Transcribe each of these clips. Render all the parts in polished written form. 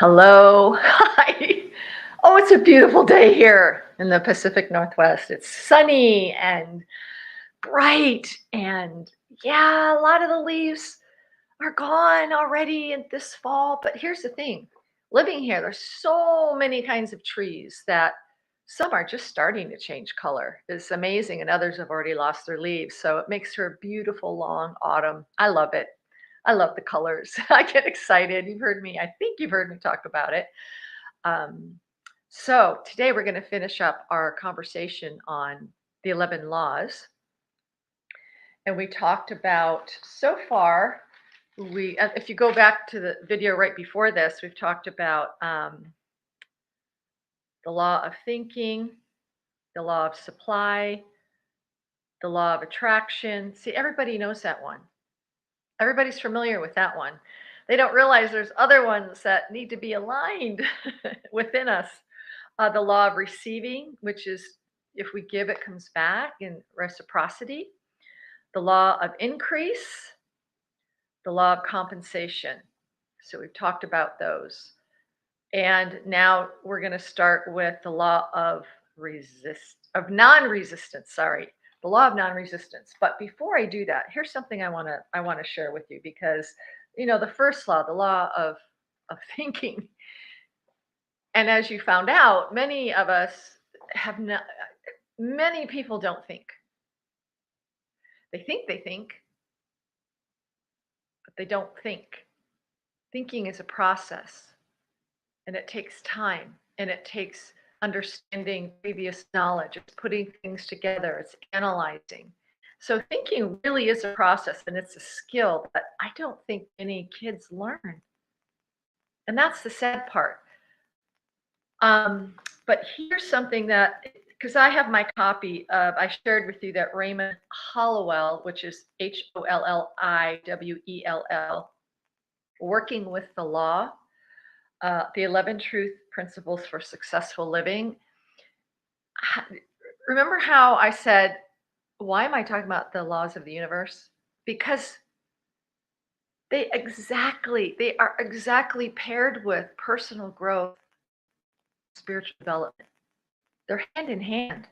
Hello. Hi. Oh, it's a beautiful day here in the Pacific Northwest. It's sunny and bright, and yeah, a lot of the leaves are gone already in this fall. But here's the thing, living here, there's so many kinds of trees that some are just starting to change color. It's amazing, and others have already lost their leaves. So it makes for a beautiful long autumn. I love it. I love the colors. I get excited. You've heard me, I think you've heard me talk about it. Um, so today we're going to finish up our conversation on the 11 laws. And we talked about so far, if you go back to the video right before this, we've talked about the law of thinking, the law of supply, the law of attraction. See, everybody knows that one. Everybody's familiar with that one. They don't realize there's other ones that need to be aligned within us. The law of receiving, which is if we give, it comes back in reciprocity. The law of increase, the law of compensation. So we've talked about those. And now we're going to start with the law of non-resistance, sorry. The law of non-resistance. But before I do that, here's something I want to share with you, because the first law, the law of thinking. And as you found out, many of us have not, many people don't think. They think, but they don't think. Thinking is a process, and it takes time, and it takes understanding previous knowledge. It's putting things together, it's analyzing. So thinking really is a process, and it's a skill that I don't think any kids learn. And that's the sad part. But here's something that, because I have my copy of, I shared with you that Raymond Hollowell, which is Holliwell, Working with the Law, the 11 Truth Principles for Successful Living. Remember how I said, why am I talking about the laws of the universe? Because they are exactly paired with personal growth, spiritual development. They're hand in hand.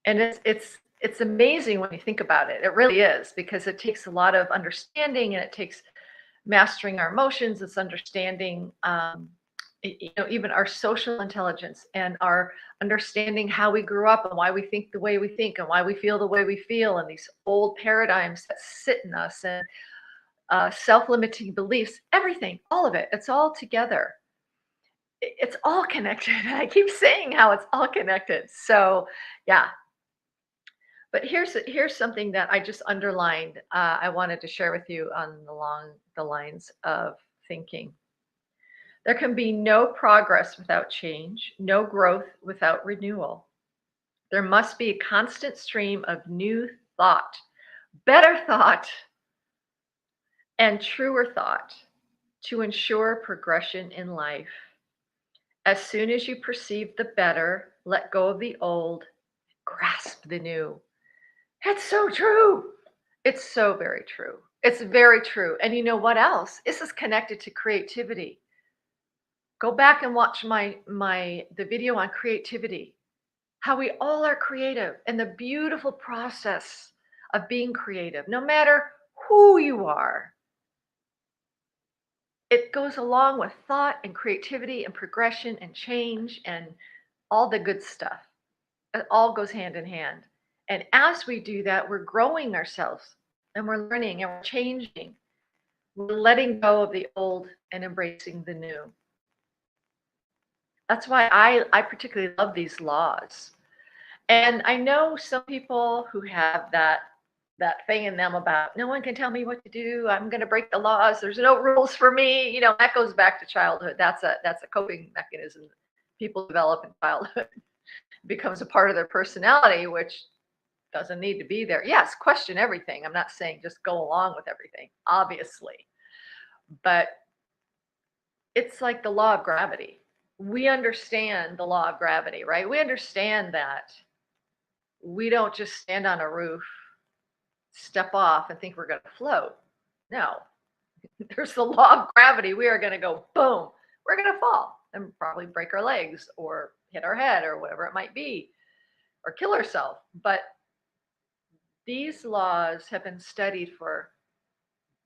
And it's amazing when you think about it. It really is, because it takes a lot of understanding, and it takes mastering our emotions. It's understanding, even our social intelligence, and our understanding how we grew up, and why we think the way we think, and why we feel the way we feel, and these old paradigms that sit in us, and self-limiting beliefs, everything, all of it. It's all together. It's all connected. I keep saying how it's all connected. So, yeah. But here's something that I just underlined. I wanted to share with you along the lines of thinking. There can be no progress without change, no growth without renewal. There must be a constant stream of new thought, better thought, and truer thought to ensure progression in life. As soon as you perceive the better, let go of the old, grasp the new. That's so true. It's so very true. It's very true. And you know what else? This is connected to creativity. Go back and watch the video on creativity. How we all are creative, and the beautiful process of being creative, no matter who you are. It goes along with thought and creativity and progression and change and all the good stuff. It all goes hand in hand. And as we do that, we're growing ourselves, and we're learning, and we're changing. We're letting go of the old and embracing the new. That's why I particularly love these laws. And I know some people who have that thing in them about, no one can tell me what to do. I'm going to break the laws. There's no rules for me. That goes back to childhood. That's a coping mechanism people develop in childhood. It becomes a part of their personality, which doesn't need to be there. Yes, question everything. I'm not saying just go along with everything, obviously. But it's like the law of gravity. We understand the law of gravity, right? We understand that we don't just stand on a roof, step off, and think we're going to float. No, there's the law of gravity. We are going to go boom. we're going to fall and probably break our legs or hit our head or whatever it might be, or kill ourselves. But these laws have been studied for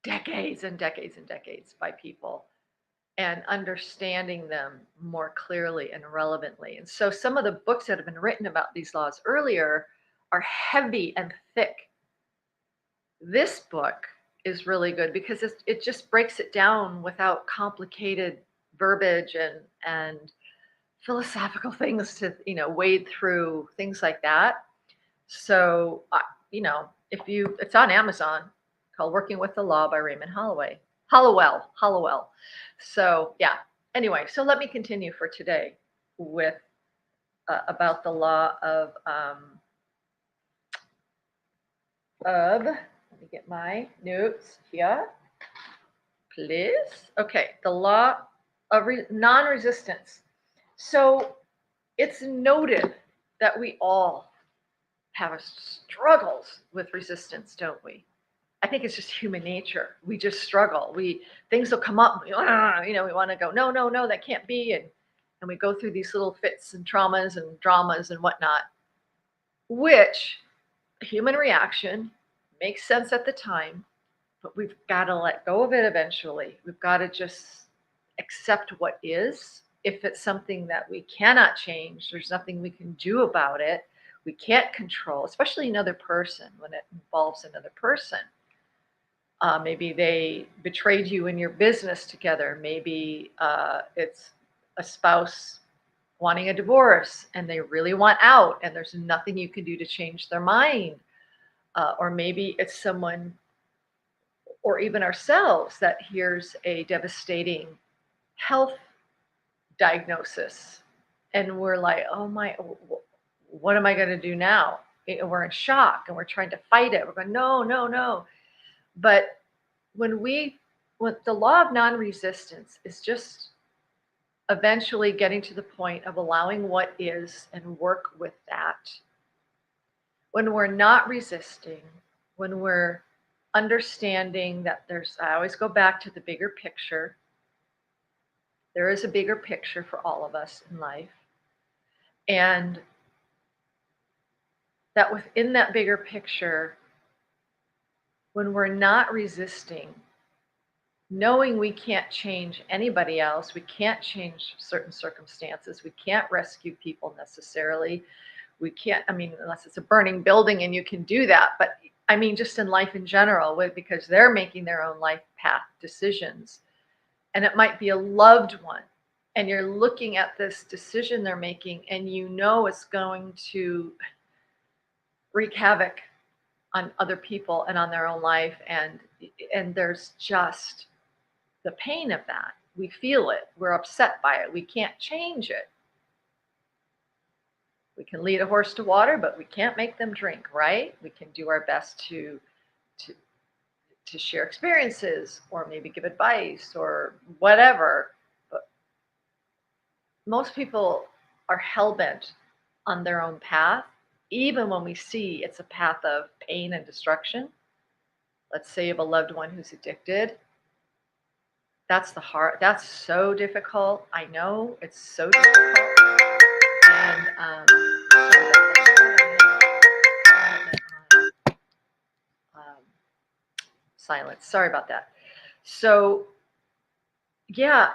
decades and decades and decades by people and understanding them more clearly and relevantly. And so some of the books that have been written about these laws earlier are heavy and thick. This book is really good because it just breaks it down without complicated verbiage and philosophical things to wade through things like that. So if you it's on Amazon, called Working with the Law by Raymond Hollowell. So yeah. Anyway, so let me continue for today with about the law of. Let me get my notes here, please. Okay, the law of non-resistance. So it's noted that we all have struggles with resistance, don't we? I think it's just human nature. We just struggle. Things will come up. We want to go, no, no, no, that can't be, and we go through these little fits and traumas and dramas and whatnot, which human reaction makes sense at the time, but we've got to let go of it eventually. We've got to just accept what is. If it's something that we cannot change, there's nothing we can do about it. We can't control, especially another person when it involves another person. Maybe they betrayed you in your business together. Maybe it's a spouse wanting a divorce and they really want out and there's nothing you can do to change their mind. Or maybe it's someone or even ourselves that hears a devastating health diagnosis and we're like, oh my, what am I going to do now? And we're in shock and we're trying to fight it. We're going, no, no, no. But when the law of non-resistance is just eventually getting to the point of allowing what is and work with that. When we're not resisting, when we're understanding that I always go back to the bigger picture. There is a bigger picture for all of us in life. And that within that bigger picture, when we're not resisting, knowing we can't change anybody else, we can't change certain circumstances, we can't rescue people necessarily, we can't, unless it's a burning building and you can do that, but just in life in general, because they're making their own life path decisions, and it might be a loved one, and you're looking at this decision they're making, and it's going to wreak havoc on other people and on their own life, and there's just the pain of that. We feel it. We're upset by it. We can't change it. We can lead a horse to water, but we can't make them drink, right? We can do our best to share experiences or maybe give advice or whatever. But most people are hell-bent on their own path, even when we see it's a path of pain and destruction. Let's say you have a loved one who's addicted. That's so difficult. I know it's so difficult. And silence. Sorry about that. So yeah,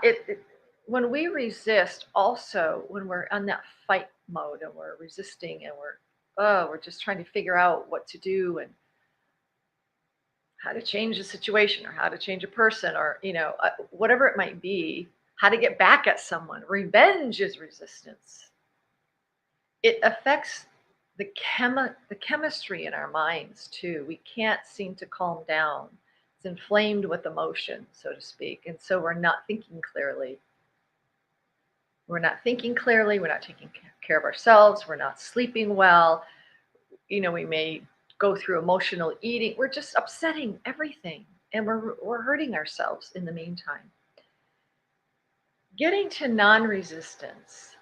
when we resist, also when we're on that fight mode and we're resisting and we're just trying to figure out what to do and how to change a situation or how to change a person or whatever it might be, how to get back at someone. Revenge is resistance. It affects the chemistry in our minds too. We can't seem to calm down. It's inflamed with emotion, so to speak, and so we're not thinking clearly. We're not thinking clearly. We're not taking care of ourselves. We're not sleeping well. We may go through emotional eating. We're just upsetting everything, and we're hurting ourselves in the meantime. Getting to non-resistance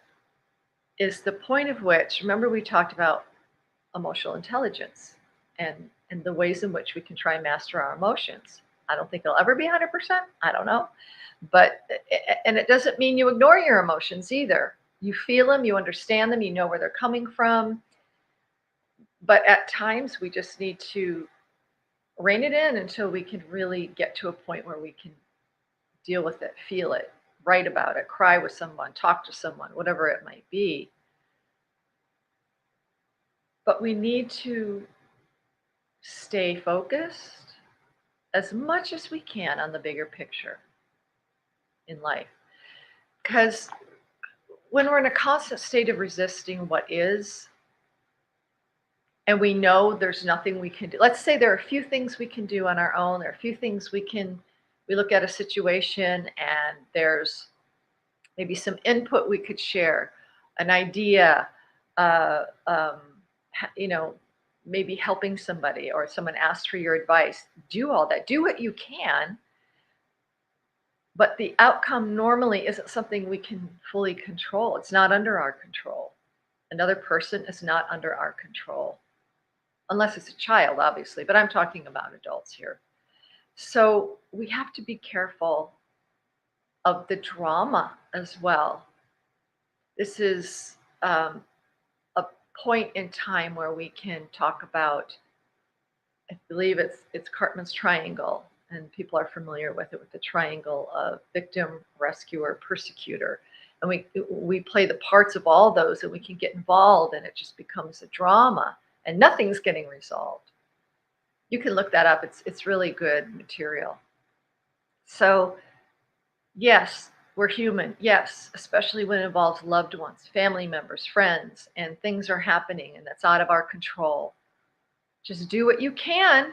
is the point of which, remember we talked about emotional intelligence and the ways in which we can try and master our emotions. I don't think it'll ever be 100%. I don't know. But, and it doesn't mean you ignore your emotions either. You feel them, you understand them, you know where they're coming from. But at times we just need to rein it in until we can really get to a point where we can deal with it, feel it, write about it, cry with someone, talk to someone, whatever it might be. But we need to stay focused as much as we can on the bigger picture in life. Because when we're in a constant state of resisting what is, and we know there's nothing we can do. Let's say there are a few things we can do on our own. There are a few things we look at a situation and there's maybe some input we could share, an idea, uh, um, you know, maybe helping somebody or someone asks for your advice. Do all that. Do what you can, but the outcome normally isn't something we can fully control. It's not under our control. Another person is not under our control, unless it's a child, obviously, but I'm talking about adults here. So we have to be careful of the drama as well. This is a point in time where we can talk about, I believe it's Cartman's triangle, and people are familiar with it, with the triangle of victim, rescuer, persecutor. And we play the parts of all those, and we can get involved, and it just becomes a drama, and nothing's getting resolved. You can look that up. It's really good material. So yes, we're human. Yes, especially when it involves loved ones, family members, friends, and things are happening and that's out of our control. Just do what you can.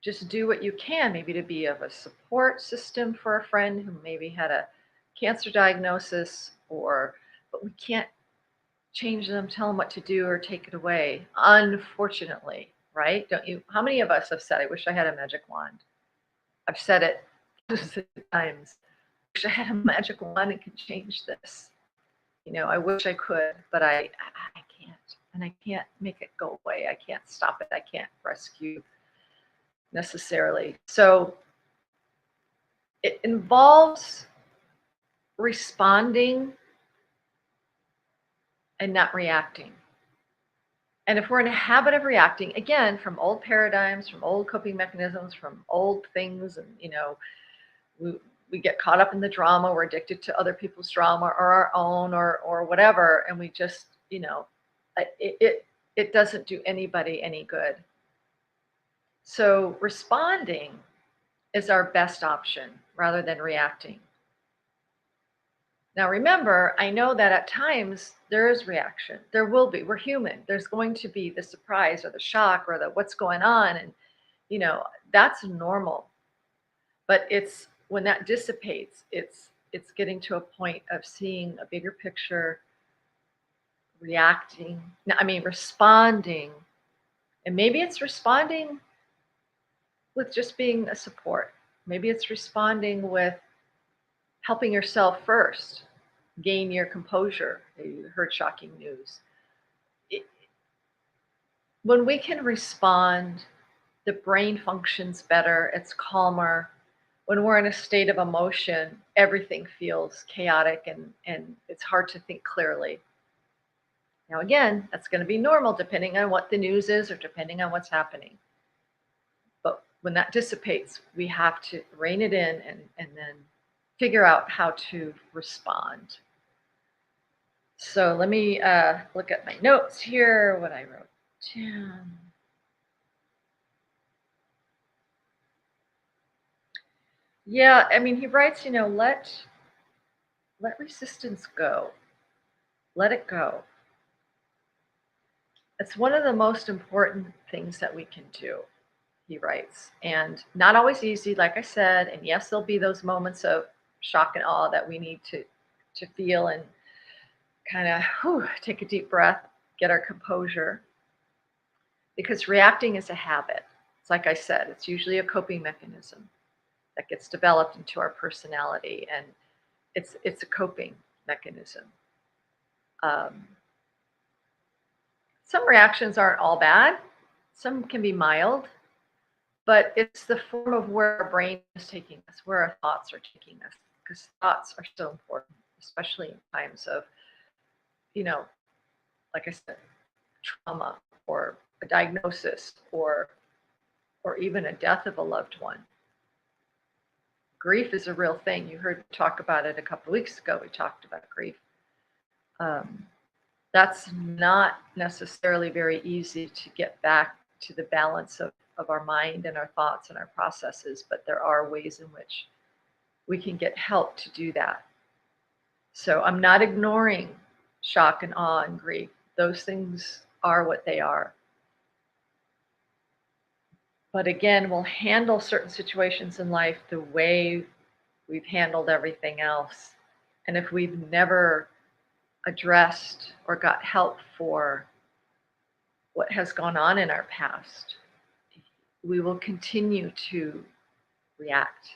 Just do what you can, maybe to be of a support system for a friend who maybe had a cancer diagnosis, or but we can't change them, tell them what to do, or take it away. Unfortunately, right? Don't you? How many of us have said, "I wish I had a magic wand"? I've said it dozens of times. I wish I had a magic wand and could change this. I wish I could, but I can't, and I can't make it go away. I can't stop it. I can't rescue necessarily. So it involves responding and not reacting. And if we're in a habit of reacting, again, from old paradigms, from old coping mechanisms, from old things, and we, we get caught up in the drama, we're addicted to other people's drama or our own, or whatever, and we just, it doesn't do anybody any good. So responding is our best option rather than reacting. Now, remember, I know that at times there is reaction. There will be. We're human. There's going to be the surprise or the shock or the what's going on. And, that's normal. But it's when that dissipates, it's getting to a point of seeing a bigger picture, responding. And maybe it's responding with just being a support. Maybe it's responding with helping yourself first, gain your composure. You heard shocking news. When we can respond, the brain functions better, it's calmer. When we're in a state of emotion, everything feels chaotic and it's hard to think clearly. Now, again, that's going to be normal depending on what the news is or depending on what's happening. But when that dissipates, we have to rein it in and then figure out how to respond. So let me look at my notes here, what I wrote down. Yeah, he writes, let resistance go. Let it go. It's one of the most important things that we can do, he writes. And not always easy, like I said. And yes, there'll be those moments of shock and awe that we need to feel and kind of take a deep breath, get our composure. Because reacting is a habit. It's like I said, it's usually a coping mechanism that gets developed into our personality, and it's a coping mechanism. Some reactions aren't all bad. Some can be mild. but it's the form of where our brain is taking us, where our thoughts are taking us, because thoughts are so important, especially in times of, you know, like I said, trauma or a diagnosis or even a death of a loved one. Grief is a real thing. You heard me talk about it a couple of weeks ago. We talked about grief. Um, that's not necessarily very easy to get back to the balance of our mind and our thoughts and our processes, but there are ways in which we can get help to do that. So I'm not ignoring shock and awe and grief. Those things are what they are. But again, we'll handle certain situations in life the way we've handled everything else. And if we've never addressed or got help for what has gone on in our past, we will continue to react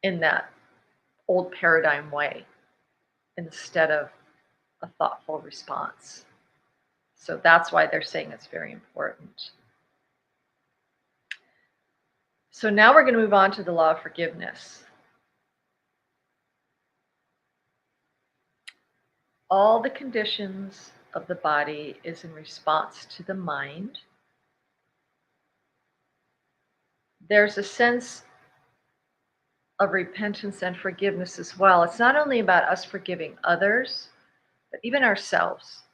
in that old paradigm way instead of a thoughtful response. So that's why they're saying it's very important. So now we're going to move on to the law of forgiveness. All the conditions of the body is in response to the mind. There's a sense of repentance and forgiveness as well. It's not only about us forgiving others, but even ourselves.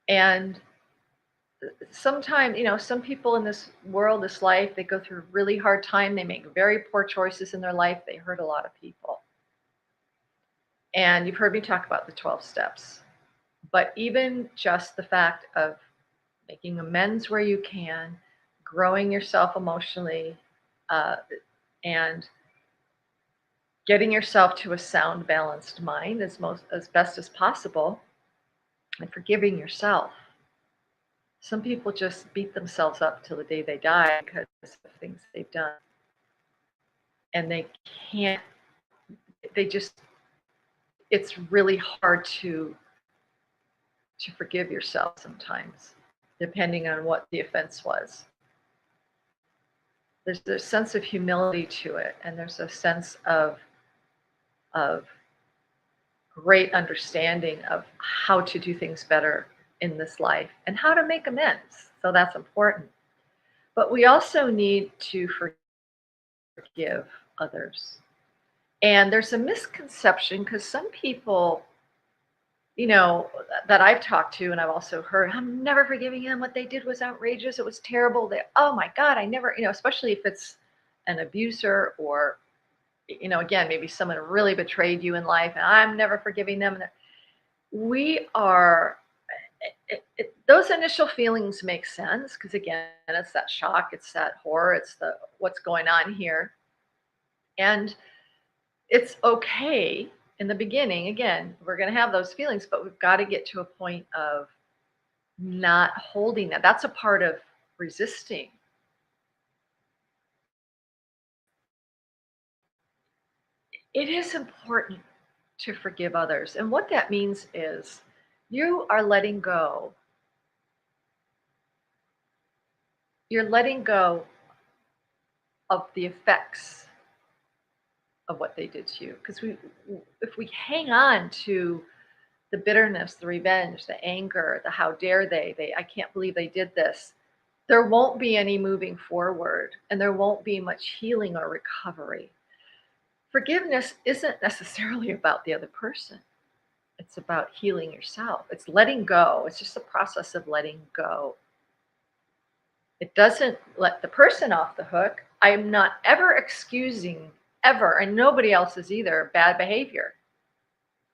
And sometimes, some people in this world, this life, they go through a really hard time. They make very poor choices in their life. They hurt a lot of people. And you've heard me talk about the 12 steps. But even just the fact of making amends where you can, growing yourself emotionally, and getting yourself to a sound, balanced mind as best as possible, and forgiving yourself. Some people just beat themselves up till the day they die because of things they've done. And they can't, it's really hard to forgive yourself sometimes, depending on what the offense was. There's a sense of humility to it, and there's a sense of great understanding of how to do things better in this life and how to make amends. So that's important. But we also need to forgive others. And there's a misconception because some people, that I've talked to and I've also heard, I'm never forgiving them. What they did was outrageous. It was terrible. Oh my God, I never, especially if it's an abuser or, again, maybe someone really betrayed you in life and I'm never forgiving them. We are, those initial feelings make sense because again, it's that shock, it's that horror, it's what's going on here. And it's okay in the beginning. Again, we're going to have those feelings, but we've got to get to a point of not holding that. That's a part of resisting. It is important to forgive others. And what that means is you are letting go. You're letting go of the effects of what they did to you. Because if we hang on to the bitterness, the revenge, the anger, the how dare they, I can't believe they did this, there won't be any moving forward and there won't be much healing or recovery. Forgiveness isn't necessarily about the other person. It's about healing yourself. It's letting go. It's just a process of letting go. It doesn't let the person off the hook. I am not ever excusing, ever, and nobody else is either, bad behavior.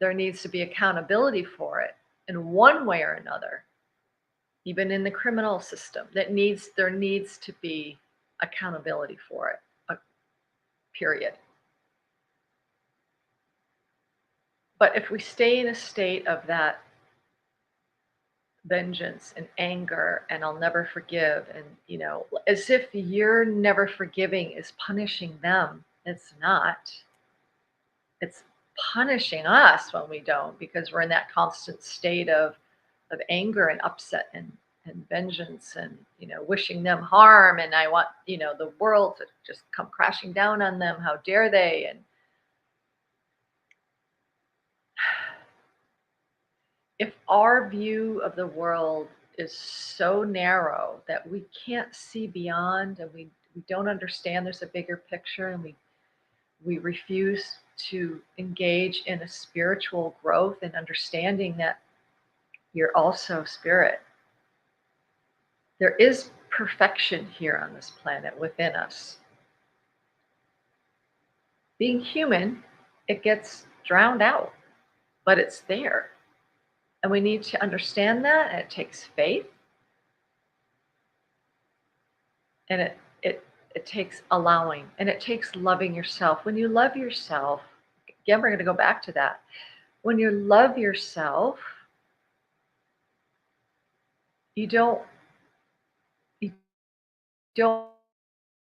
There needs to be accountability for it in one way or another. Even in the criminal system, there needs to be accountability for it, period. But if we stay in a state of that vengeance and anger and I'll never forgive, and as if you're never forgiving is punishing them, it's not. It's punishing us when we don't, because we're in that constant state of anger and upset and and vengeance and, wishing them harm. And I want, the world to just come crashing down on them. How dare they? And if our view of the world is so narrow that we can't see beyond, and we don't understand there's a bigger picture, and we refuse to engage in a spiritual growth and understanding that you're also spirit. There is perfection here on this planet within us. Being human, it gets drowned out, but it's there. And we need to understand that, and it takes faith. And it takes allowing, and it takes loving yourself. When you love yourself, again, we're going to go back to that. When you love yourself, you don't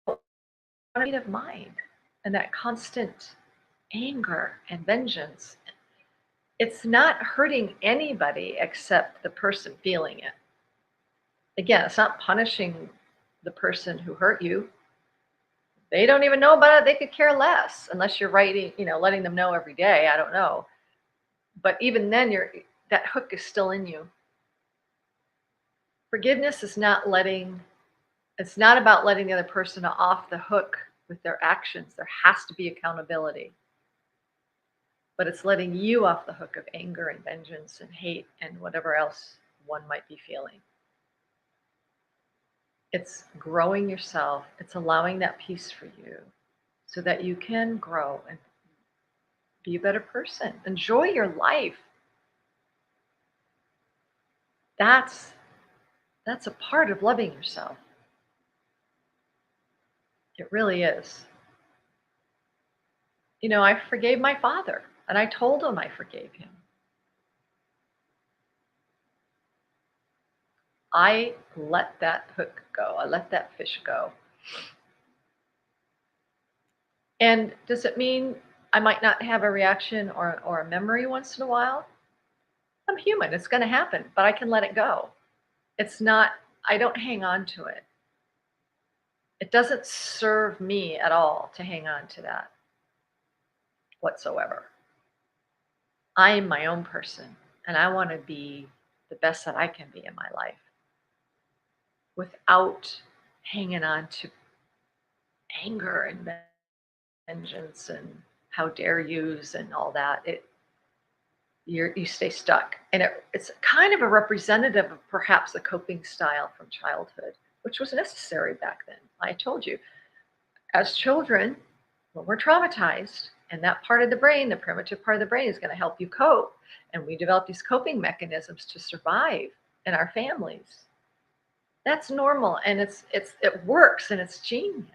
want a state of mind, and that constant anger and vengeance. It's not hurting anybody except the person feeling it. Again, it's not punishing the person who hurt you. They don't even know about it. They could care less unless you're writing, letting them know every day. I don't know. But even then, that hook is still in you. Forgiveness is it's not about letting the other person off the hook with their actions. There has to be accountability. But it's letting you off the hook of anger and vengeance and hate and whatever else one might be feeling. It's growing yourself. It's allowing that peace for you so that you can grow and be a better person. Enjoy your life. That's a part of loving yourself. It really is. I forgave my father, and I told him I forgave him. I let that hook go. I let that fish go. And does it mean I might not have a reaction or a memory once in a while? I'm human. It's going to happen, but I can let it go. I don't hang on to it. It doesn't serve me at all to hang on to that whatsoever. I am my own person, and I want to be the best that I can be in my life without hanging on to anger and vengeance and how dare yous and all that. You stay stuck, and it's kind of a representative of perhaps a coping style from childhood, which was necessary back then. I told you, as children, when we're traumatized, and that part of the brain, the primitive part of the brain, is going to help you cope, and we develop these coping mechanisms to survive in our families. That's normal, and it works, and it's genius.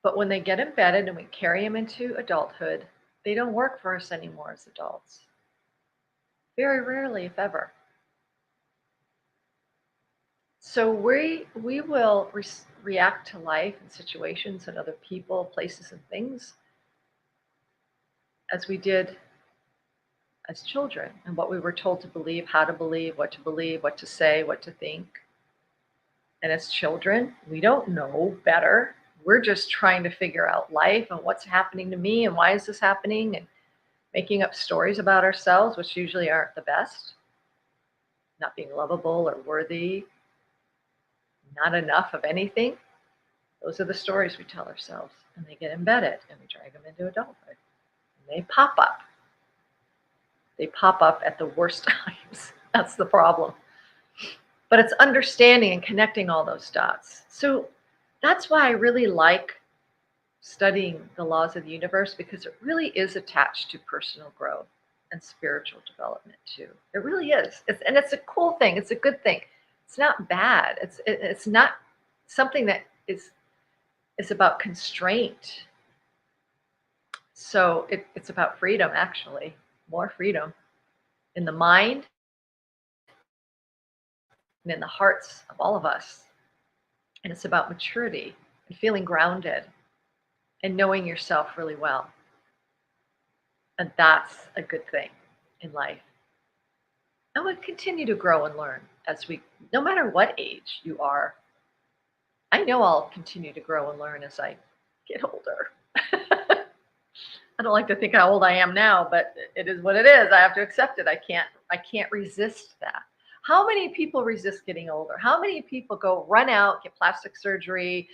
But when they get embedded and we carry them into adulthood, they don't work for us anymore as adults. Very rarely, if ever. So we will react to life and situations and other people, places, and things as we did as children, and what we were told to believe, how to believe, what to say, what to think. And as children, we don't know better. We're just trying to figure out life and what's happening to me and why is this happening, and making up stories about ourselves, which usually aren't the best. Not being lovable or worthy, not enough of anything. Those are the stories we tell ourselves, and they get embedded, and we drag them into adulthood. And they pop up. They pop up at the worst times. That's the problem. But it's understanding and connecting all those dots. So that's why I really like studying the laws of the universe, because it really is attached to personal growth and spiritual development too. It really is. It's a cool thing. It's a good thing. It's not bad. It's not something that is about constraint. So it's about freedom, actually, more freedom in the mind and in the hearts of all of us. And it's about maturity and feeling grounded and knowing yourself really well. And that's a good thing in life. And we continue to grow and learn no matter what age you are. I know I'll continue to grow and learn as I get older. I don't like to think how old I am now, but it is what it is. I have to accept it. I can't resist that. How many people resist getting older? How many people go run out, get plastic surgery,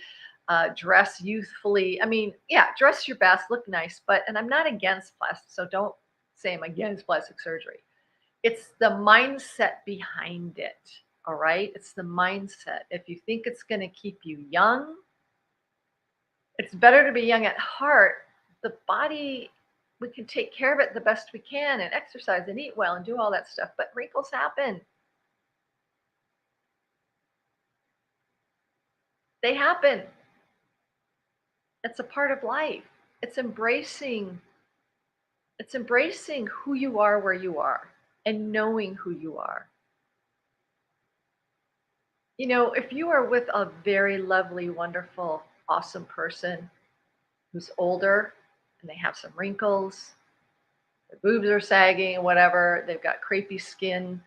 dress youthfully? I mean, yeah, dress your best, look nice, and I'm not against plastic, so don't say I'm against plastic surgery. It's the mindset behind it. All right. It's the mindset. If you think it's going to keep you young, it's better to be young at heart. The body, we can take care of it the best we can and exercise and eat well and do all that stuff, but wrinkles happen. They happen. It's a part of life. It's embracing it's embracing who you are where you are and knowing who you are. If you are with a very lovely, wonderful, awesome person who's older and they have some wrinkles, their boobs are sagging, whatever, they've got crepey skin,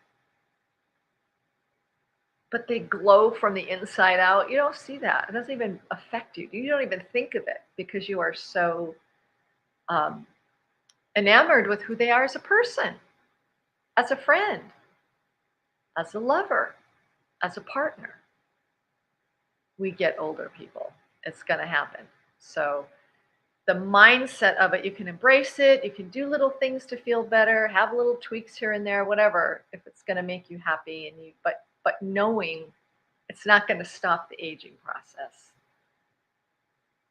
but they glow from the inside out. You don't see that. It doesn't even affect you. You don't even think of it because you are so um, enamored with who they are as a person, as a friend, as a lover, as a partner. We get older people. It's going to happen. So the mindset of it, you can embrace it. You can do little things to feel better, have little tweaks here and there, whatever, if it's going to make you happy. But knowing it's not going to stop the aging process.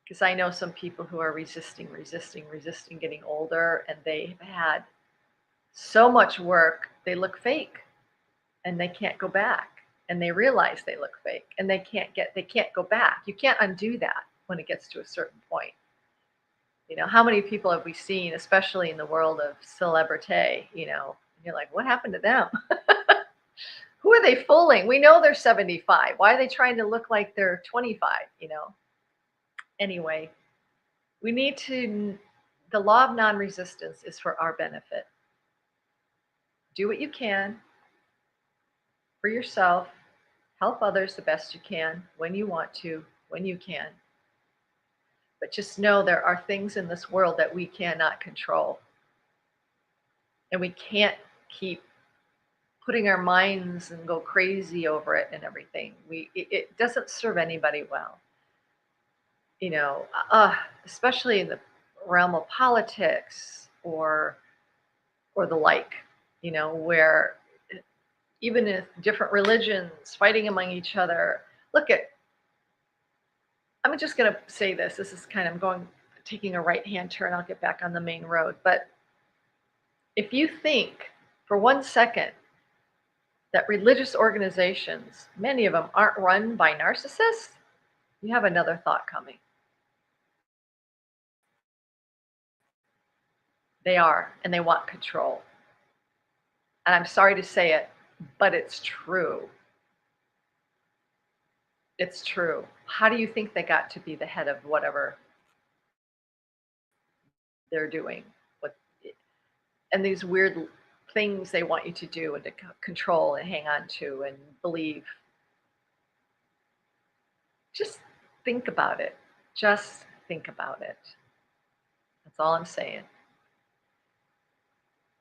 Because I know some people who are resisting getting older, and they've had so much work, they look fake and they can't go back. And they realize they look fake and they can't go back. You can't undo that when it gets to a certain point. How many people have we seen, especially in the world of celebrity, you're like, what happened to them? Who are they fooling? We know they're 75. Why are they trying to look like they're 25? Anyway, the law of non-resistance is for our benefit. Do what you can for yourself, help others the best you can, when you want to, when you can. But just know there are things in this world that we cannot control. And we can't keep putting our minds and go crazy over it and everything. It doesn't serve anybody well. Especially in the realm of politics or the like, where even if different religions fighting among each other. I'm just going to say this. This is kind of taking a right-hand turn. I'll get back on the main road. But if you think for 1 second that religious organizations, many of them aren't run by narcissists, you have another thought coming. They are, and they want control. And I'm sorry to say it, but it's true. It's true. How do you think they got to be the head of whatever they're doing? And these weird things they want you to do and to control and hang on to and believe. Just think about it. Just think about it. That's all I'm saying.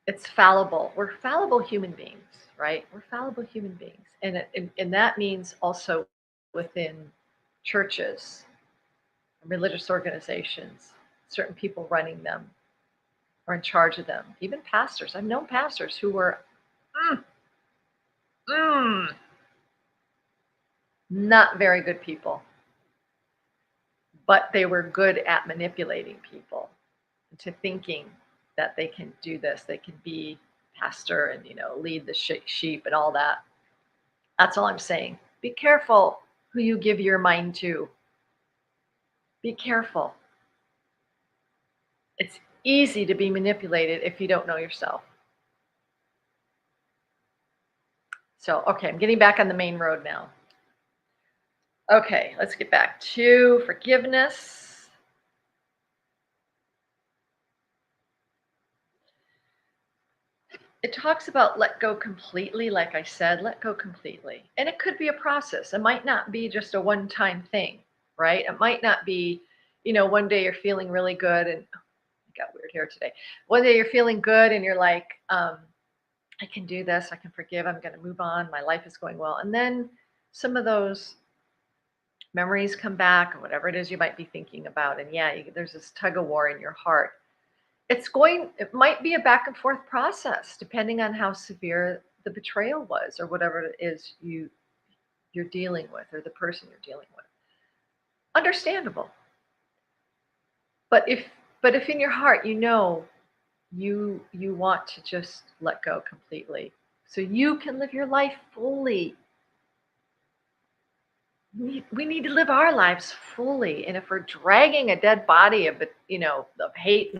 It's fallible. We're fallible human beings, right? We're fallible human beings. And that means also within churches, religious organizations, certain people running them or in charge of them, even pastors. I've known pastors who were not very good people, but they were good at manipulating people into thinking that they can do this. They can be pastor and, lead the sheep and all that. That's all I'm saying. Be careful who you give your mind to. Be careful. It's easy to be manipulated if you don't know yourself. So, okay, I'm getting back on the main road now. Okay, let's get back to forgiveness. it talks about let go completely. Like I said, let go completely. And it could be a process. It might not be just a one time thing, right? It might not be, one day you're feeling really good and it got weird here today. One day you're feeling good and you're like, I can do this. I can forgive. I'm going to move on. My life is going well. And then some of those memories come back or whatever it is you might be thinking about. And yeah, there's this tug of war in your heart. It might be a back and forth process depending on how severe the betrayal was or whatever it is you're dealing with or the person you're dealing with. Understandable. But if in your heart you want to just let go completely so you can live your life fully. We need to live our lives fully. And if we're dragging a dead body of hate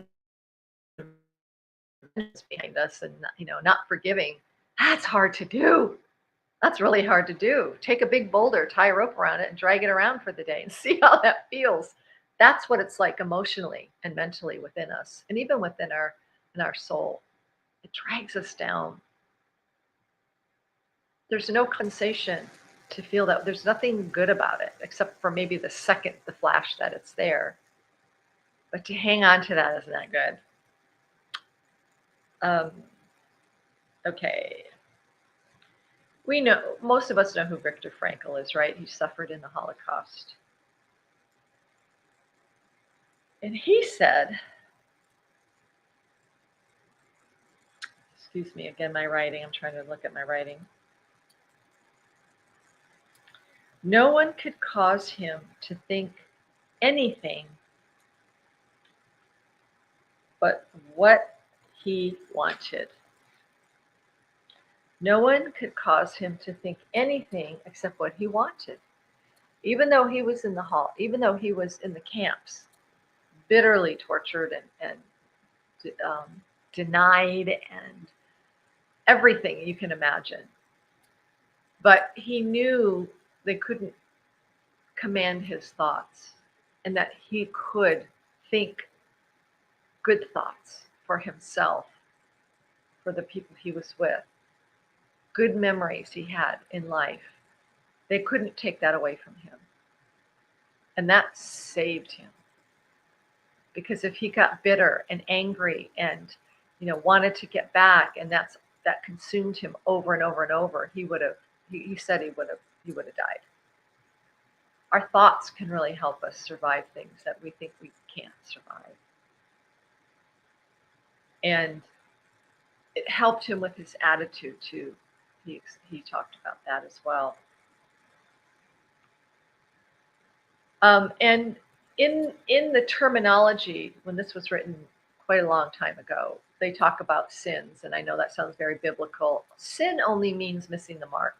behind us and not forgiving, that's hard to do. That's really hard to do. Take a big boulder, tie a rope around it, and drag it around for the day and see how that feels. That's what it's like emotionally and mentally within us, and even within our soul. It drags us down. There's no compensation to feel that. There's nothing good about it except for maybe the flash that it's there. But to hang on to that isn't that good. Um, okay. We know, most of us know who Viktor Frankl is, right? He suffered in the Holocaust. And he said, excuse me, again, my writing, I'm trying to look at my writing. No one could cause him to think anything but what he wanted. No one could cause him to think anything except what he wanted. Even though he was in the hall, even though he was in the camps, bitterly tortured and denied and everything you can imagine. But he knew they couldn't command his thoughts and that he could think good thoughts for himself, for the people he was with, good memories he had in life. They couldn't take that away from him. And that saved him. Because if he got bitter and angry and wanted to get back and that consumed him over and over and over, he said he would have died. Our thoughts can really help us survive things that we think we can't survive. And it helped him with his attitude too. He talked about that as well. And in the terminology, when this was written quite a long time ago, they talk about sins, and I know that sounds very biblical. Sin only means missing the mark.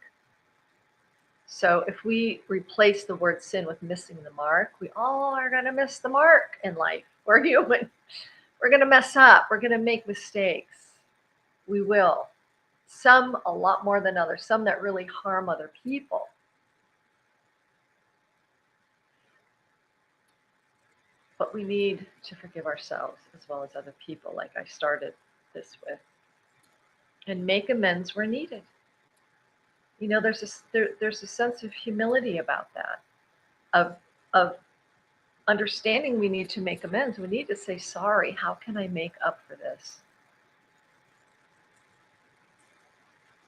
So if we replace the word sin with missing the mark, we all are going to miss the mark in life. We're human. We're going to mess up. We're going to make mistakes. We will. Some a lot more than others, some that really harm other people. But we need to forgive ourselves as well as other people, like I started this with, and make amends where needed. There's a sense of humility about that, of understanding we need to make amends. We need to say sorry. How can I make up for this?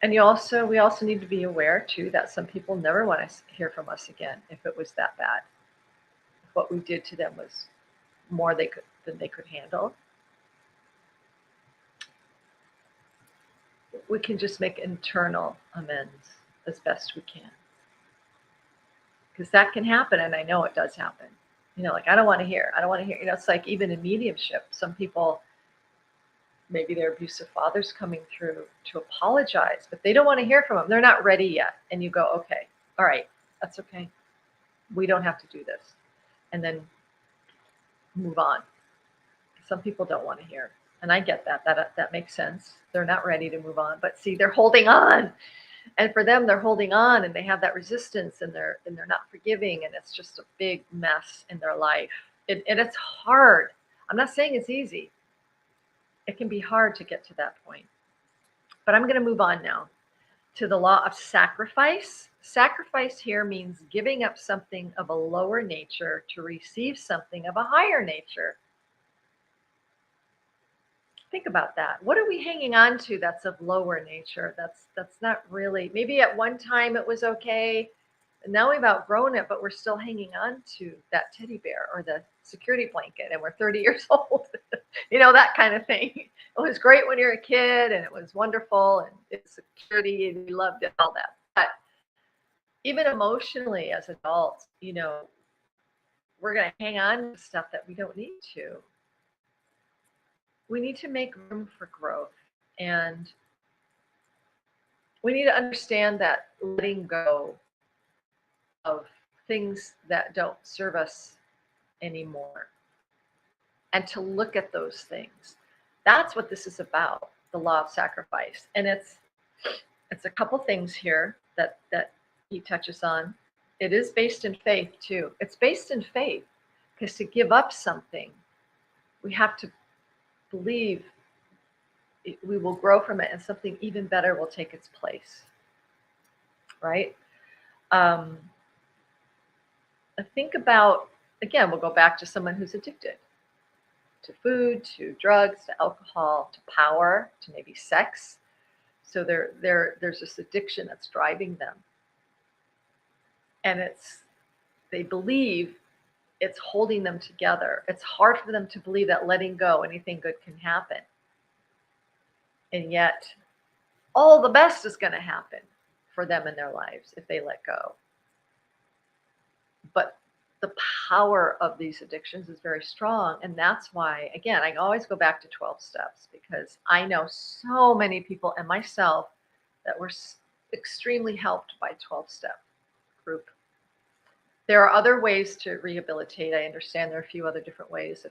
And we also need to be aware too that some people never want to hear from us again if it was that bad. If what we did to them was more than they could handle. We can just make internal amends as best we can. Because that can happen, and I know it does happen. Like I don't want to hear. It's like even in mediumship, some people, maybe their abusive father's coming through to apologize, but they don't want to hear from them. They're not ready yet. And you go, okay, all right, that's okay. We don't have to do this. And then move on. Some people don't want to hear. And I get that. That makes sense. They're not ready to move on. But see, they're holding on. And for them, they're holding on and they have that resistance and they're not forgiving. And it's just a big mess in their life. And it's hard. I'm not saying it's easy. It can be hard to get to that point. But I'm going to move on now to the law of sacrifice. Sacrifice here means giving up something of a lower nature to receive something of a higher nature. Think about that. What are we hanging on to that's of lower nature? That's not really. Maybe at one time it was okay. Now we've outgrown it, but we're still hanging on to that teddy bear or the security blanket, and we're 30 years old. That kind of thing. It was great when you're a kid, and it was wonderful, and it's security, and we loved it, all that. But even emotionally, as adults, we're going to hang on to stuff that we don't need to. We need to make room for growth, and we need to understand that letting go of things that don't serve us anymore and to look at those things. That's what this is about, the law of sacrifice. And it's a couple things here that he touches on. It is based in faith too. It's based in faith because to give up something, we have to believe we will grow from it and something even better will take its place. Right? Think about, again, we'll go back to someone who's addicted to food, to drugs, to alcohol, to power, to maybe sex. So there's this addiction that's driving them. And they believe it's holding them together. It's hard for them to believe that letting go, anything good can happen. And yet, all the best is going to happen for them in their lives if they let go. But the power of these addictions is very strong. And that's why, again, I always go back to 12 steps because I know so many people and myself that were extremely helped by 12-step group. There are other ways to rehabilitate. I understand there are a few other different ways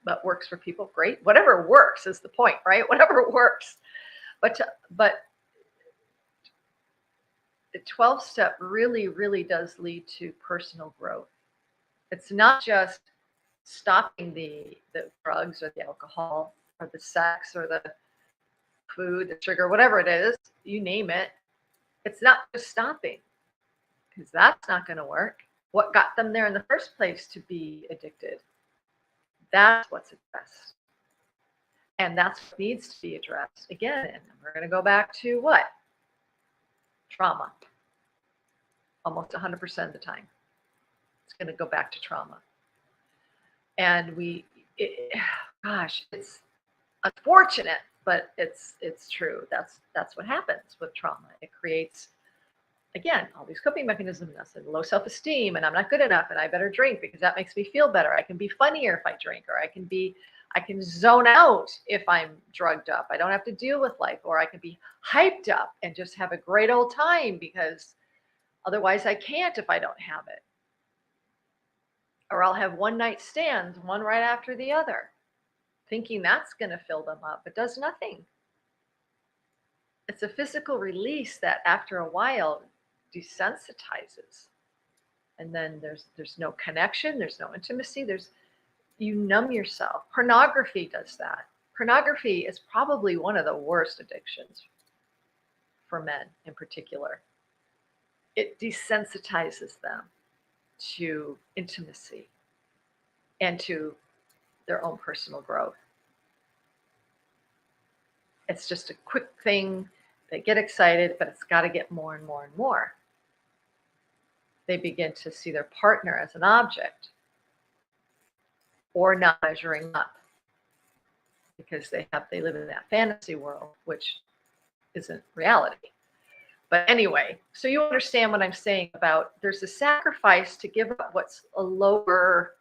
that works for people. Great. Whatever works is the point, right? Whatever works. But the 12-step really, really does lead to personal growth. It's not just stopping the drugs or the alcohol or the sex or the food, the sugar, whatever it is, you name it. It's not just stopping because that's not going to work. What got them there in the first place to be addicted? That's what's addressed. And that's what needs to be addressed. Again, and we're going to go back to what? Trauma. Almost 100% of the time. It's going to go back to trauma. And gosh, it's unfortunate, but it's true. That's what happens with trauma. It creates, again, all these coping mechanisms and low self-esteem, and I'm not good enough, and I better drink because that makes me feel better. I can be funnier if I drink, or I can zone out if I'm drugged up. I don't have to deal with life, or I can be hyped up and just have a great old time because otherwise I can't if I don't have it. Or I'll have one night stands, one right after the other, thinking that's going to fill them up. It does nothing. It's a physical release that after a while desensitizes. And then there's no connection, there's no intimacy, you numb yourself. Pornography does that. Pornography is probably one of the worst addictions for men in particular. It desensitizes them to intimacy and to their own personal growth. It's just a quick thing. They get excited, but it's got to get more and more and more. They begin to see their partner as an object or not measuring up because they live in that fantasy world, which isn't reality. But anyway, so you understand what I'm saying about there's a sacrifice to give up what's the lower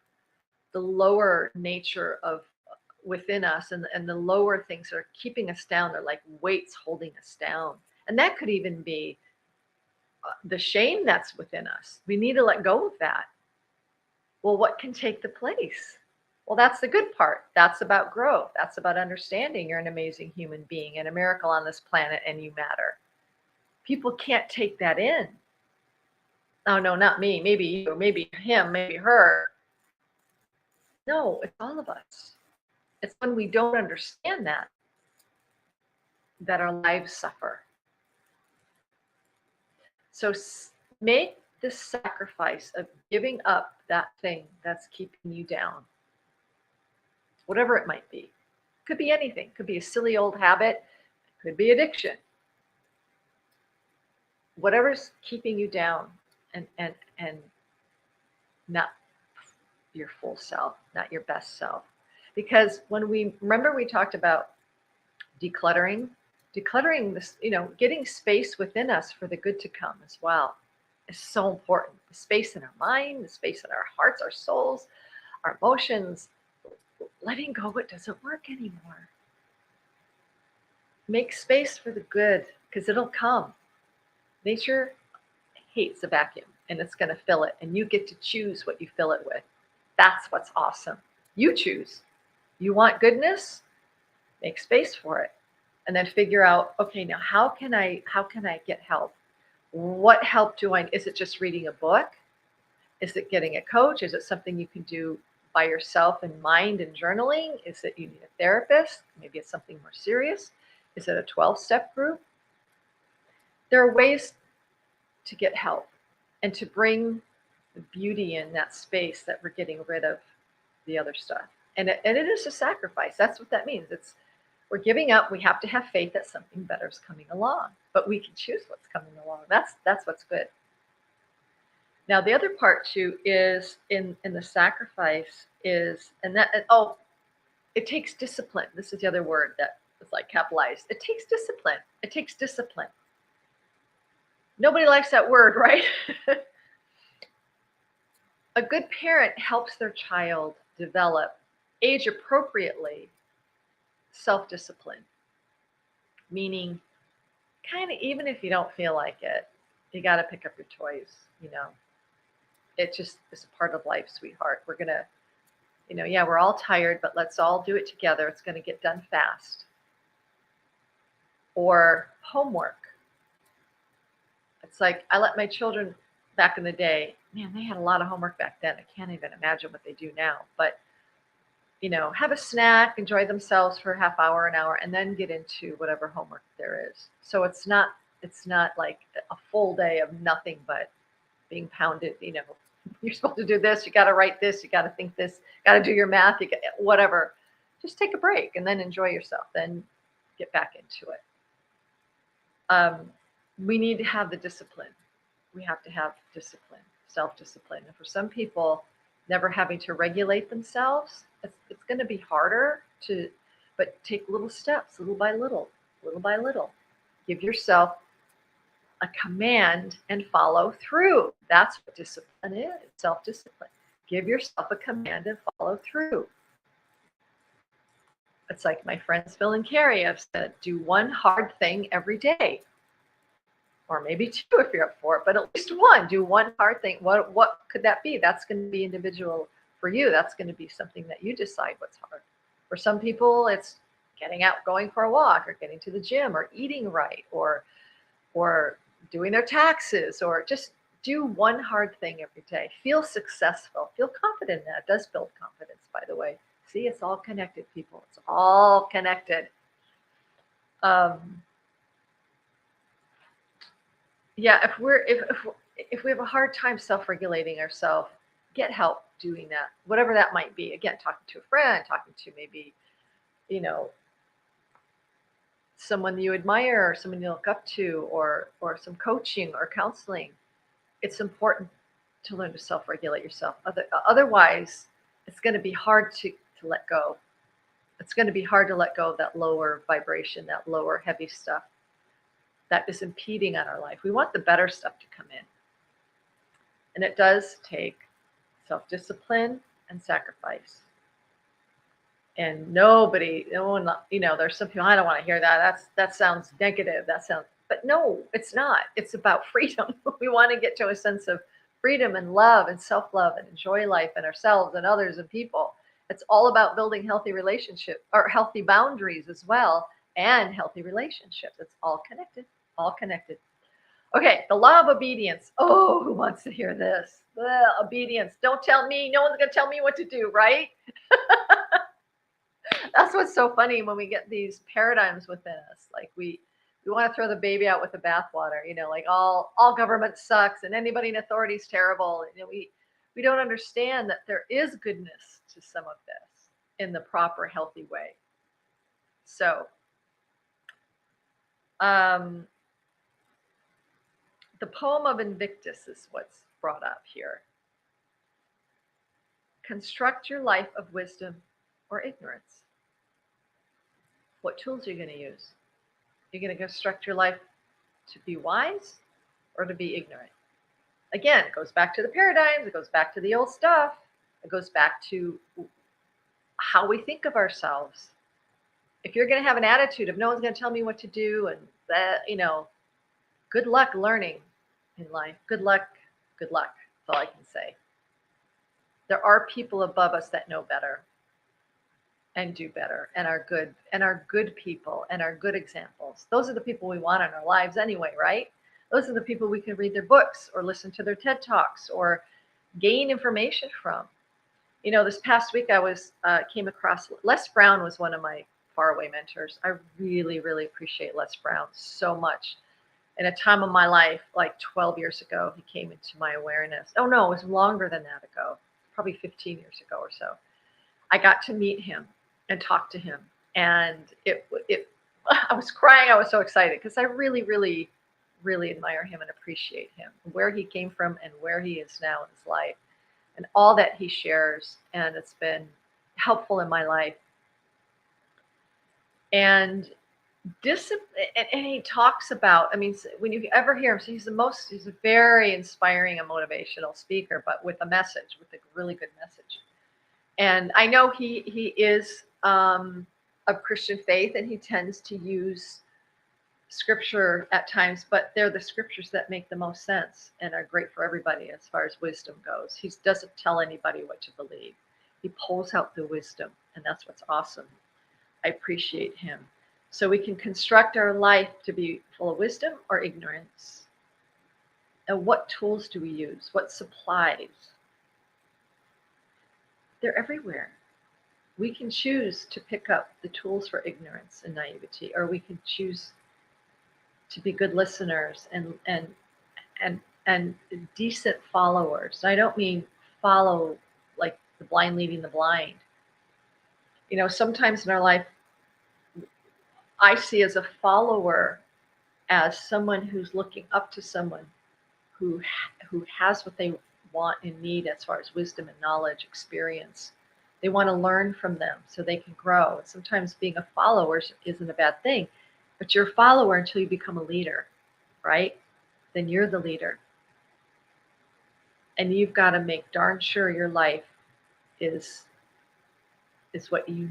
nature of within us and the lower things that are keeping us down. They're like weights holding us down. And that could even be the shame that's within us. We need to let go of that. Well, what can take the place? Well, that's the good part. That's about growth. That's about understanding you're an amazing human being and a miracle on this planet and you matter. People can't take that in. Oh, no, not me. Maybe you, maybe him, maybe her. No, it's all of us. It's when we don't understand that that our lives suffer. So make the sacrifice of giving up that thing that's keeping you down, whatever it might be. Could be anything. Could be a silly old habit. Could be addiction. Whatever's keeping you down and not your full self, not your best self. Because when we remember we talked about decluttering this, getting space within us for the good to come as well is so important. The space in our mind, the space in our hearts, our souls, our emotions, letting go what doesn't work anymore. Make space for the good because it'll come. Nature hates a vacuum and it's going to fill it, and you get to choose what you fill it with. That's what's awesome. You choose. You want goodness? Make space for it. And then figure out, okay, now how can I get help? What help do I, is it just reading a book? Is it getting a coach? Is it something you can do by yourself in mind and journaling? Is it you need a therapist? Maybe it's something more serious. Is it a 12-step group? There are ways to get help and to bring the beauty in that space that we're getting rid of the other stuff. And it is a sacrifice. That's what that means. We're giving up. We have to have faith that something better is coming along, but we can choose what's coming along. That's what's good. Now, the other part too is in the sacrifice is, it takes discipline. This is the other word that is like capitalized. It takes discipline. It takes discipline. Nobody likes that word, right? A good parent helps their child develop age appropriately self-discipline, meaning kind of even if you don't feel like it, you got to pick up your toys. It just is a part of life, sweetheart. We're gonna, we're all tired, but let's all do it together. It's going to get done fast. Or homework. It's like I let my children back in the day, man, they had a lot of homework back then. I can't even imagine what they do now. But, have a snack, enjoy themselves for a half hour, an hour, and then get into whatever homework there is. So it's not like a full day of nothing but being pounded, you're supposed to do this, you got to write this, you got to think this, got to do your math, whatever. Just take a break and then enjoy yourself, then get back into it. We need to have the discipline. We have to have discipline, self-discipline. And for some people, never having to regulate themselves, it's going to be harder but take little steps, little by little. Give yourself a command and follow through. That's what discipline is, self-discipline. Give yourself a command and follow through. It's like my friends Phil and Carrie have said, do one hard thing every day. Or maybe two if you're up for it, but at least one. Do one hard thing. What could that be? That's going to be individual for you. That's going to be something that you decide what's hard. For some people, it's getting out, going for a walk, or getting to the gym, or eating right, or doing their taxes, or just do one hard thing every day. Feel successful. Feel confident in that. It does build confidence, by the way. See, it's all connected, people. It's all connected. If we have a hard time self-regulating ourselves, get help doing that, whatever that might be. Again, talking to a friend, talking to maybe, someone you admire, or someone you look up to, or some coaching or counseling. It's important to learn to self-regulate yourself. Otherwise, it's going to be hard to let go. It's going to be hard to let go of that lower vibration, that lower heavy stuff that is impeding on our life. We want the better stuff to come in. And it does take self-discipline and sacrifice. And no one, there's some people, I don't want to hear that. That sounds negative. But no, it's not. It's about freedom. We want to get to a sense of freedom and love and self-love and enjoy life and ourselves and others and people. It's all about building healthy relationships, or healthy boundaries as well, and healthy relationships. It's all connected. Okay, the law of obedience. Oh, who wants to hear this? Obedience. Don't tell me. No one's going to tell me what to do, right? That's that's what's so funny when we get these paradigms within us. Like we want to throw the baby out with the bathwater, like all government sucks and anybody in authority is terrible. We don't understand that there is goodness to some of this in the proper, healthy way. So, the poem of Invictus is what's brought up here. Construct your life of wisdom or ignorance. What tools are you going to use? You're going to construct your life to be wise or to be ignorant? Again, it goes back to the paradigms. It goes back to the old stuff. It goes back to how we think of ourselves. If you're going to have an attitude of no one's going to tell me what to do and that, good luck learning in life. Good luck. Good luck. That's all I can say. There are people above us that know better and do better and are good people and are good examples. Those are the people we want in our lives anyway, right? Those are the people we can read their books or listen to their TED Talks or gain information from. This past week I came across Les Brown was one of my faraway mentors. I really, really appreciate Les Brown so much. In a time of my life, like 12 years ago, he came into my awareness. Oh no, it was longer than that ago, probably 15 years ago or so. I got to meet him and talk to him, and I was crying. I was so excited because I really, really, really admire him and appreciate him, where he came from and where he is now in his life, and all that he shares. And it's been helpful in my life. And he talks about, when you ever hear him, he's a very inspiring and motivational speaker, but with a message, with a really good message. And I know he is of Christian faith, and he tends to use scripture at times, but they're the scriptures that make the most sense and are great for everybody as far as wisdom goes. He doesn't tell anybody what to believe. He pulls out the wisdom, and that's what's awesome. I appreciate him. So we can construct our life to be full of wisdom or ignorance. And what tools do we use? What supplies? They're everywhere. We can choose to pick up the tools for ignorance and naivety, or we can choose to be good listeners and decent followers. And I don't mean follow like the blind leading the blind. Sometimes in our life, I see as a follower as someone who's looking up to someone who has what they want and need as far as wisdom and knowledge, experience. They want to learn from them so they can grow. And sometimes being a follower isn't a bad thing, but you're a follower until you become a leader, right? Then you're the leader. And you've got to make darn sure your life is what you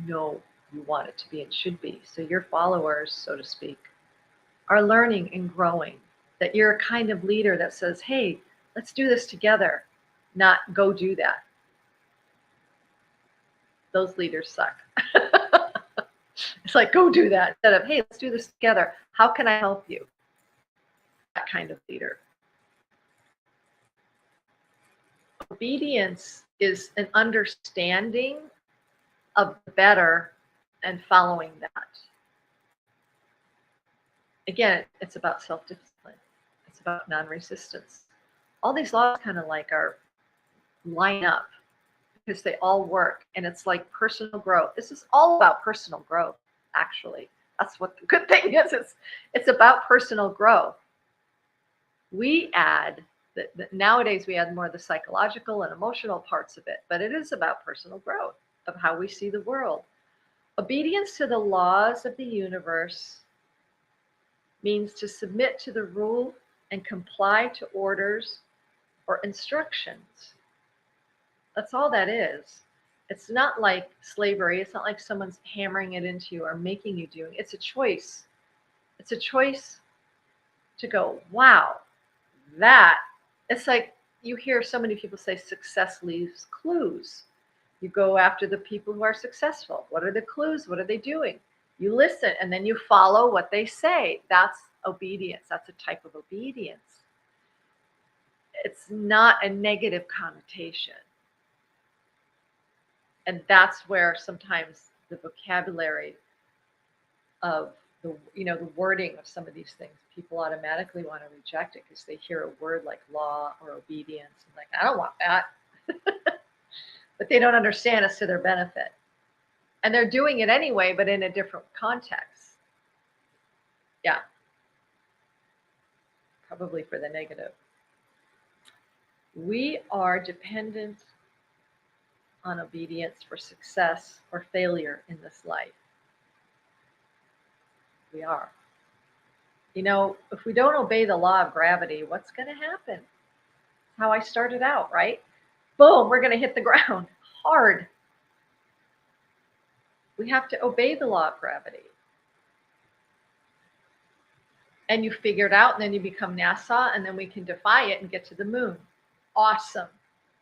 want it to be and should be. So your followers, so to speak, are learning and growing. That you're a kind of leader that says, hey, let's do this together, not go do that. Those leaders suck. It's like, go do that, instead of, hey, let's do this together. How can I help you? That kind of leader. Obedience is an understanding of the better and following that. Again, it's about self-discipline. It's about non-resistance. All these laws kind of like line up because they all work, and it's like personal growth. This is all about personal growth, actually. That's what the good thing is. It's about personal growth. We add nowadays we add more of the psychological and emotional parts of it, but it is about personal growth of how we see the world. Obedience to the laws of the universe means to submit to the rule and comply to orders or instructions. That's all that is. It's not like slavery. It's not like someone's hammering it into you or making you do it. It's a choice. It's a choice to go, wow, it's like you hear so many people say success leaves clues. You go after the people who are successful. What are the clues? What are they doing? You listen and then you follow what they say. That's obedience. That's a type of obedience. It's not a negative connotation. And that's where sometimes the vocabulary of the wording of some of these things, people automatically want to reject it because they hear a word like law or obedience and like, I don't want that. But they don't understand it's to their benefit. And they're doing it anyway, but in a different context. Yeah. Probably for the negative. We are dependent on obedience for success or failure in this life. We are. If we don't obey the law of gravity, what's going to happen? How I started out, right? Boom, we're going to hit the ground hard. We have to obey the law of gravity. And you figure it out, and then you become NASA, and then we can defy it and get to the moon. Awesome.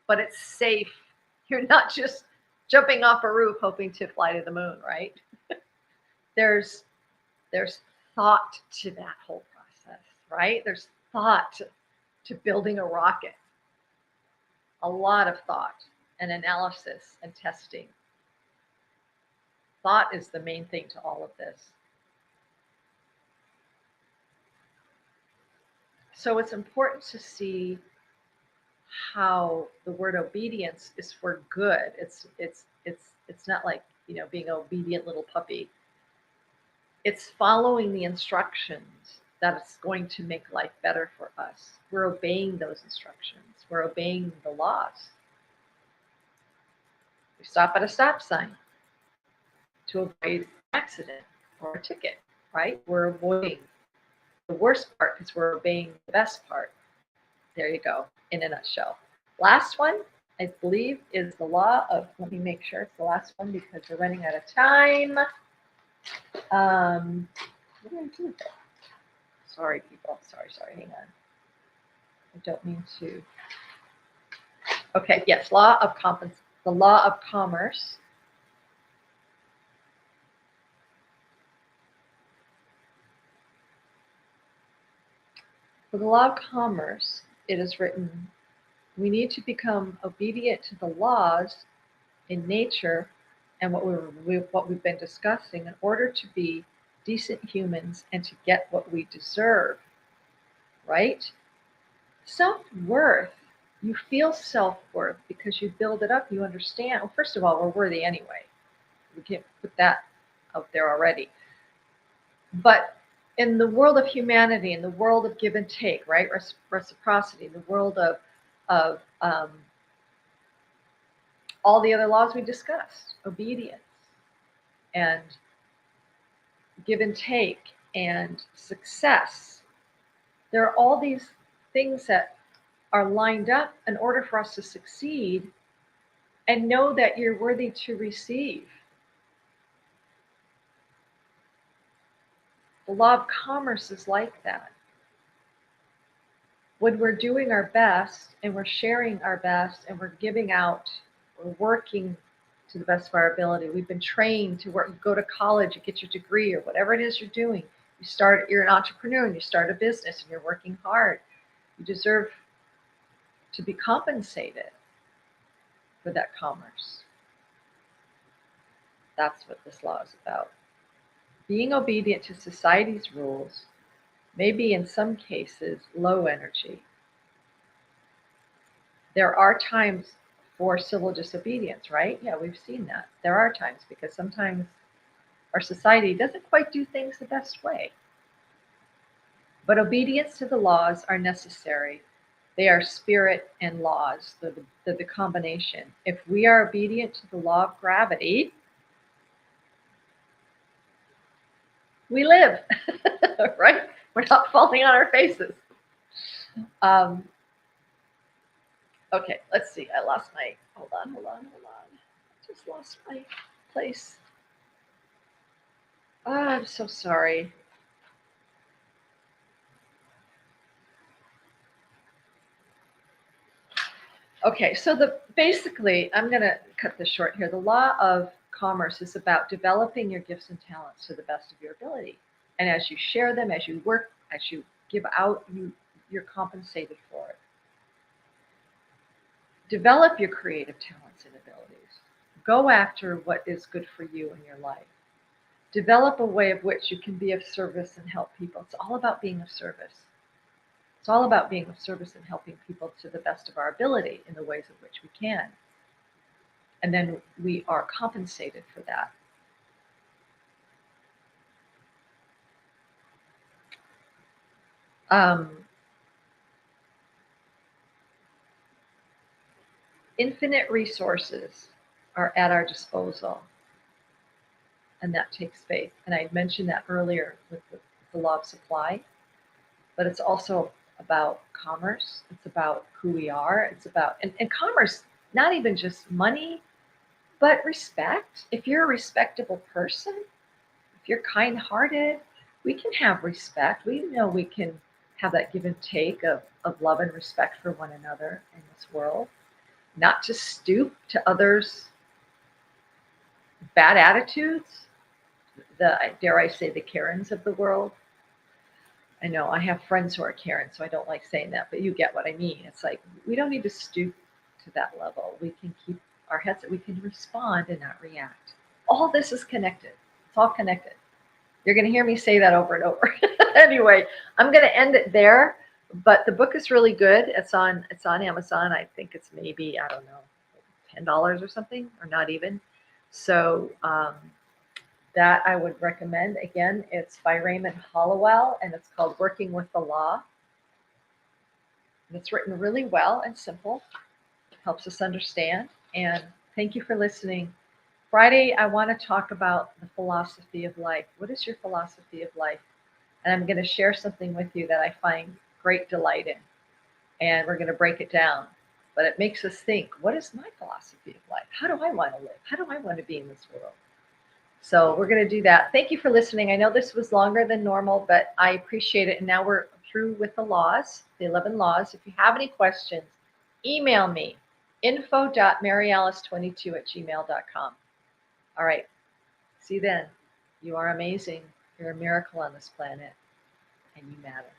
But it's safe. You're not just jumping off a roof hoping to fly to the moon, right? There's thought to that whole process, right? There's thought to building a rocket. A lot of thought and analysis and testing. Thought is the main thing to all of this. So it's important to see how the word obedience is for good. It's not like, being an obedient little puppy. It's following the instructions that is going to make life better for us. We're obeying those instructions. We're obeying the laws. We stop at a stop sign to avoid an accident or a ticket, right? We're avoiding the worst part because we're obeying the best part. There you go, in a nutshell. Last one, I believe, is the law of, let me make sure it's the last one because we're running out of time. What did I do with it? Sorry, people. Sorry, hang on. I don't mean to. Okay, yes, the law of commerce. For the law of commerce, it is written, we need to become obedient to the laws in nature and what we've been discussing in order to be decent humans and to get what we deserve, right? Self-worth. You feel self-worth because you build it up. You understand. Well, first of all, we're worthy anyway. We can't put that out there already. But in the world of humanity, in the world of give and take, right? Reciprocity, the world of all the other laws we discussed, obedience and give and take and success. There are all these things that are lined up in order for us to succeed and know that you're worthy to receive. The law of commerce is like that. When we're doing our best and we're sharing our best and we're giving out, we're working to the best of our ability. We've been trained to work, go to college and get your degree or whatever it is you're doing. You're an entrepreneur and you start a business and you're working hard. You deserve to be compensated for that commerce. That's what this law is about. Being obedient to society's rules may be in some cases low energy. There are times for civil disobedience, right? Yeah, we've seen that. There are times because sometimes our society doesn't quite do things the best way. But obedience to the laws are necessary. They are spirit and laws, the combination. If we are obedient to the law of gravity, we live, right? We're not falling on our faces. Okay, let's see. I lost my, hold on. I just lost my place. Oh, I'm so sorry. Okay, so basically, I'm going to cut this short here. The law of commerce is about developing your gifts and talents to the best of your ability. And as you share them, as you work, as you give out, you're compensated for it. Develop your creative talents and abilities. Go after what is good for you in your life. Develop a way of which you can be of service and help people. It's all about being of service. It's all about being of service and helping people to the best of our ability in the ways in which we can. And then we are compensated for that. Infinite resources are at our disposal, and that takes faith. And I mentioned that earlier with the law of supply, but it's also about commerce. It's about who we are. It's about, and commerce, not even just money, but respect. If you're a respectable person, if you're kind hearted, we can have respect. We know we can have that give and take of love and respect for one another in this world, not to stoop to others' bad attitudes, the, dare I say, the Karens of the world. I know I have friends who are Karen, so I don't like saying that, but you get what I mean. It's like we don't need to stoop to that level. We can keep our heads, we can respond and not react. All this is connected. It's all connected. You're going to hear me say that over and over. Anyway, I'm going to end it there, but the book is really good. It's on Amazon. I think it's maybe, I don't know, $10 or something, or not even. So that I would recommend. Again, it's by Raymond Hollowell, and it's called Working with the Law. And it's written really well and simple. It helps us understand. And thank you for listening. Friday, I want to talk about the philosophy of life. What is your philosophy of life? And I'm going to share something with you that I find great delight in. And we're going to break it down. But it makes us think, what is my philosophy of life? How do I want to live? How do I want to be in this world? So we're going to do that. Thank you for listening. I know this was longer than normal, but I appreciate it. And now we're through with the laws, the 11 laws. If you have any questions, email me, info.maryalice22@gmail.com. All right. See you then. You are amazing. You're a miracle on this planet, and you matter.